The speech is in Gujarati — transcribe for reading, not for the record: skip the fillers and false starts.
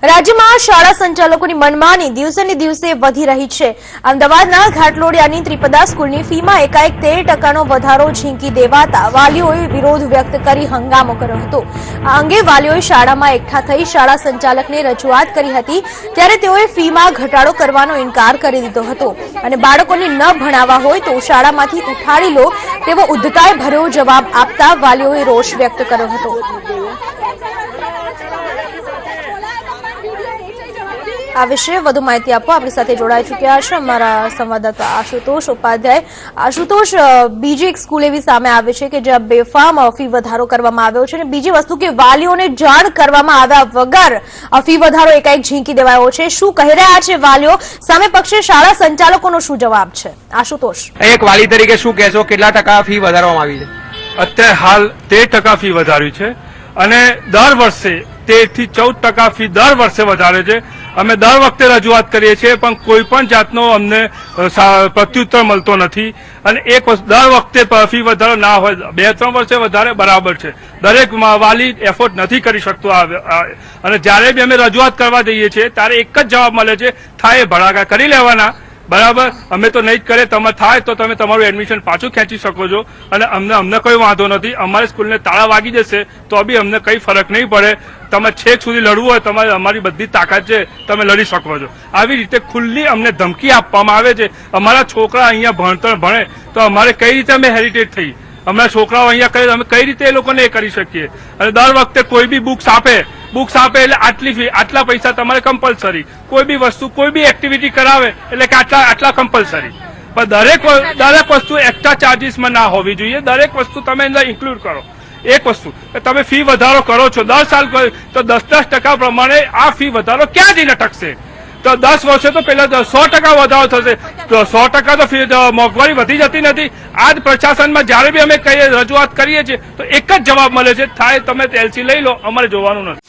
રાજ્યમાં શાળા સંચાલકોની મનમાની દિવસે ને દિવસે વધી રહી છે। અમદાવાદના ઘાટલોડિયાની ત્રિપદા સ્કૂલની ફીમાં એકાએક 13% વધારો ઝીંકી દેવાતા વાલીઓએ વિરોધ વ્યક્ત કરી હંગામો કર્યો હતો। આ અંગે વાલીઓએ શાળામાં એકઠા થઈ શાળા સંચાલકને રજૂઆત કરી હતી, ત્યારે તેઓએ ફીમાં ઘટાડો કરવાનો ઇનકાર કરી દીધો હતો અને બાળકોને ન ભણાવવા હોય તો શાળામાંથી ઉઠાડી લો તેવો ઉદ્ધતાઈ ભર્યો જવાબ આપતા વાલીઓએ રોષ વ્યક્ત કર્યો હતો। આ વિશે વધુ માહિતી આપવા આપણી સાથે જોડાઈ ચૂક્યા છે અમારા સંવાદદાતા આશુતોષ ઉપાધ્યાય। આશુતોષ, બીજી એક સ્કૂલ એવી સામે આવે છે કે જ્યાં બેફામ ફી વધારો કરવામાં આવ્યો છે, અને બીજી વસ્તુ કે વાલીઓને જાણ કરવામાં આવ્યા વગર ફી વધારો એકાએક ઝીંકી દેવાયો છે। શું કહી રહ્યા છે વાલીઓ? સામે પક્ષે શાળા સંચાલકોનો શું જવાબ છે? આશુતોષ, એક વાલી તરીકે શું કહેશો, કેટલા ટકા ફી વધારવામાં આવી છે? અત્યારે હાલ 13% ફી વધારી છે અને દર વર્ષે 13 થી 14% ફી દર વર્ષે વધારે છે। અમે દર વખતે રજૂઆત કરીએ છીએ પણ કોઈ પણ જાતનો અમને પ્રત્યુત્તર મળતો નથી અને દર વખતે ફી વધારો ના હોય, 2-3 વર્ષે વધારે બરાબર છે। દરેક વાલી એફોર્ડ નથી કરી શકતો અને જ્યારે બી અમે રજૂઆત કરવા જઈએ છીએ ત્યારે એક જ જવાબ મળે છે, થાય ભડાકા કરી લેવાના, બરાબર, અમે તો નહીં જ કરે, તમે થાય તો તમે તમારું એડમિશન પાછું ખેંચી શકો છો અને અમને કોઈ વાંધો નથી। અમારી સ્કૂલને તાળા વાગી જશે તો બી અમને કઈ ફરક નહીં પડે, તમે છેક સુધી લડવું હોય તમારે અમારી બધી તાકાત છે, તમે લડી શકો છો। આવી રીતે ખુલ્લી અમને ધમકી આપવામાં આવે છે। અમારા છોકરા અહીંયા ભણે તો અમારે કઈ રીતે અમે હેરિટેજ થઈ, અમારા છોકરાઓ અહીંયા કરે અમે કઈ રીતે એ લોકોને એ કરી શકીએ? અને દર વખતે કોઈ બી બુક્સ આપે એટલે આટલી ફી, આટલા પૈસા તમારે કમ્પલસરી, કોઈ બી વસ્તુ કોઈ બી એક્ટિવિટી કરાવે એટલે કે આટલા કમ્પલસરી, પણ દરેક વસ્તુ એક્સ્ટ્રા ચાર્જીસમાં ના હોવી જોઈએ। દરેક વસ્તુ તમે અંદર ઇન્ક્લુડ કરો। એક વસ્તુ તમે ફી વધારો કરો છો 10 સાલ તો 10% પ્રમાણે આ ફી વધારો ક્યાં જઈને ટકશે? તો 10 વર્ષે તો પેલા 100% વધારો થશે, તો 100% તો ફી મોંઘવારી વધી જતી નથી। આજ પ્રશાસનમાં જયારે બી અમે રજૂઆત કરીએ છીએ તો એક જ જવાબ મળે છે, થાય તમે એલસી લઈ લો, અમારે જોવાનું નથી।